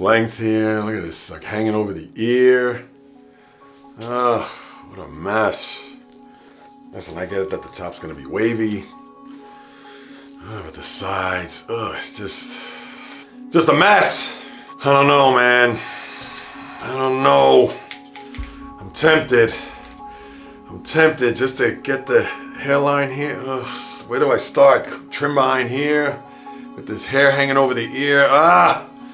length here. Look at this, like hanging over the ear. Oh, what a mess. Listen, I get it that the top's gonna be wavy. Oh, but the sides, it's just a mess. I don't know, man. I don't know. I'm tempted just to get the hairline here. Ugh, where do I start? Trim behind here with this hair hanging over the ear.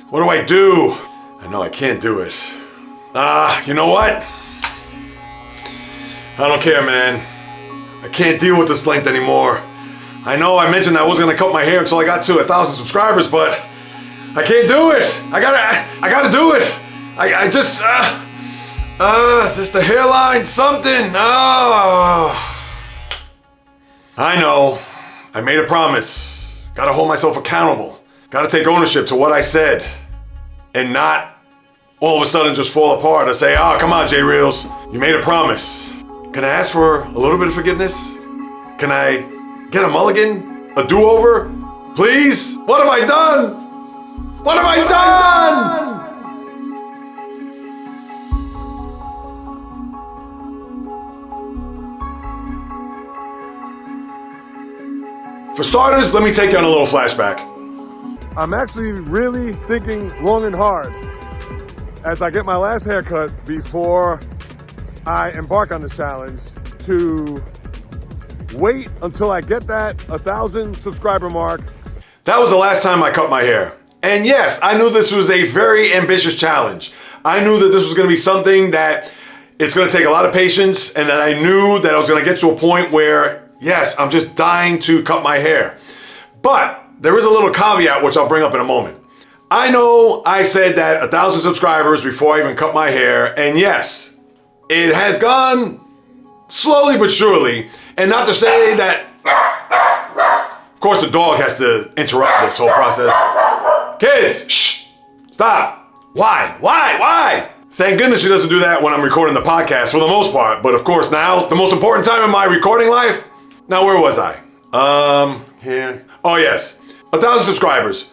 What do I do? I know I can't do it. You know what? I don't care, man. I can't deal with this length anymore. I know I mentioned I wasn't gonna cut my hair until I got to 1,000 subscribers, but I can't do it. I gotta do it. I just, just the hairline, something. I know. I made a promise. Gotta hold myself accountable. Gotta take ownership to what I said and not all of a sudden just fall apart and say, come on, J Reels, you made a promise. Can I ask for a little bit of forgiveness? Can I get a mulligan? A do-over? Please? What have I done? What have I done? For starters, let me take you on a little flashback. I'm actually really thinking long and hard as I get my last haircut before I embark on the challenge to wait until I get that 1,000 subscriber mark. That was the last time I cut my hair. And yes, I knew this was a very ambitious challenge. I knew that this was gonna be something that it's gonna take a lot of patience, and that I knew that I was gonna get to a point where, yes, I'm just dying to cut my hair. But there is a little caveat which I'll bring up in a moment. I know I said that 1,000 subscribers before I even cut my hair, and yes, it has gone slowly but surely. And not to say that, of course the dog has to interrupt this whole process. Kids, shh, stop. Why? Thank goodness she doesn't do that when I'm recording the podcast for the most part. But of course now, the most important time in my recording life. Now where was I? Here. Oh yes, 1,000 subscribers.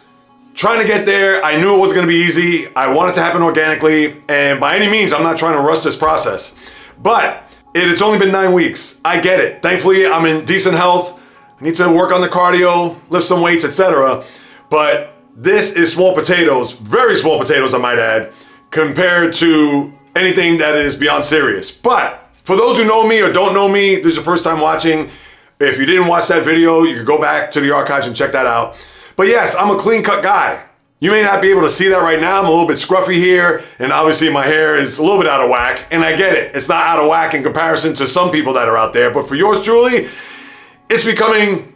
Trying to get there. I knew it wasn't gonna be easy. I want it to happen organically. And by any means, I'm not trying to rush this process. But it's only been 9 weeks. I get it. Thankfully, I'm in decent health. I need to work on the cardio, lift some weights, etc. But this is small potatoes, very small potatoes, I might add, compared to anything that is beyond serious. But for those who know me or don't know me, this is your first time watching. If you didn't watch that video, you can go back to the archives and check that out. But yes, I'm a clean cut guy. You may not be able to see that right now. I'm a little bit scruffy here, and obviously my hair is a little bit out of whack, and I get it. It's not out of whack in comparison to some people that are out there, but for yours truly, it's becoming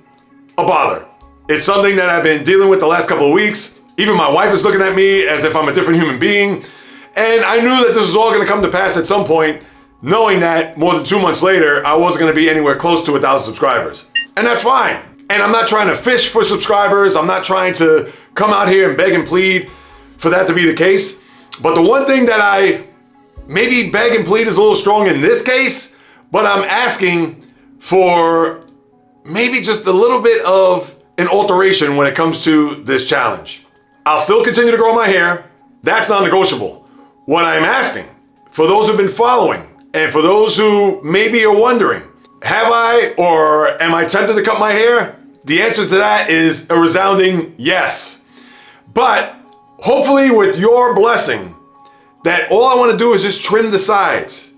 a bother. It's something that I've been dealing with the last couple of weeks. Even my wife is looking at me as if I'm a different human being, and I knew that this was all gonna come to pass at some point, knowing that more than 2 months later, I wasn't gonna be anywhere close to 1,000 subscribers. And that's fine. And I'm not trying to fish for subscribers. I'm not trying to come out here and beg and plead for that to be the case. But the one thing that I maybe beg and plead is a little strong in this case, but I'm asking for maybe just a little bit of an alteration when it comes to this challenge. I'll still continue to grow my hair. That's non-negotiable. What I'm asking for those who've been following and for those who maybe are wondering, have I or am I tempted to cut my hair? The answer to that is a resounding yes. But hopefully with your blessing, that all I want to do is just trim the sides.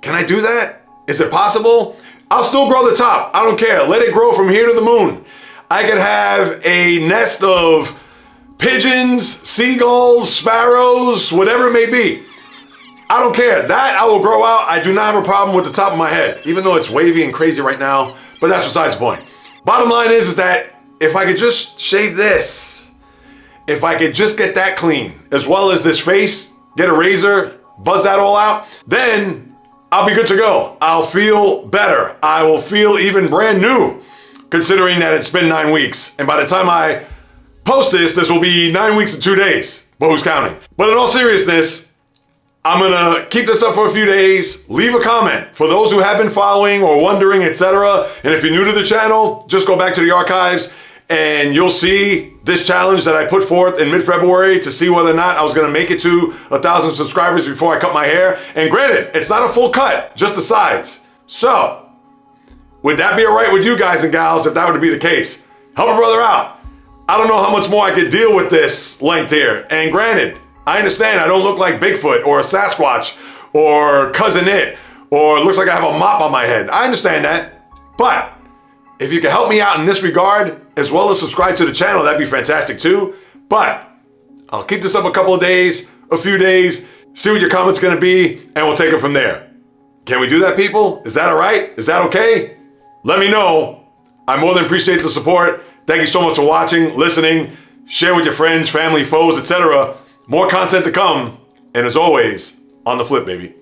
Can I do that? Is it possible? I'll still grow the top. I don't care. Let it grow from here to the moon. I could have a nest of pigeons, seagulls, sparrows, whatever it may be. I don't care. That I will grow out. I do not have a problem with the top of my head, even though it's wavy and crazy right now, but that's besides the point. Bottom line is that if I could just shave this, if I could just get that clean, as well as this face, get a razor, buzz that all out, then I'll be good to go. I'll feel better. I will feel even brand new, considering that it's been 9 weeks. And by the time I post this, this will be 9 weeks and 2 days. But who's counting? But in all seriousness, I'm gonna keep this up for a few days. Leave a comment for those who have been following or wondering, etc. And if you're new to the channel, just go back to the archives and you'll see this challenge that I put forth in mid-February to see whether or not I was gonna make it to 1,000 subscribers before I cut my hair. And granted, it's not a full cut, just the sides. So, would that be all right with you guys and gals if that were to be the case? Help a brother out. I don't know how much more I could deal with this length here. And granted, I understand I don't look like Bigfoot or a Sasquatch or Cousin It, or it looks like I have a mop on my head. I understand that. But if you can help me out in this regard, as well as subscribe to the channel, that'd be fantastic too. But I'll keep this up a couple of days, a few days, see what your comment's gonna be, and we'll take it from there. Can we do that, people? Is that all right? Is that okay? Let me know. I more than appreciate the support. Thank you so much for watching, listening, share with your friends, family, foes, etc. More content to come. And as always, on the flip, baby.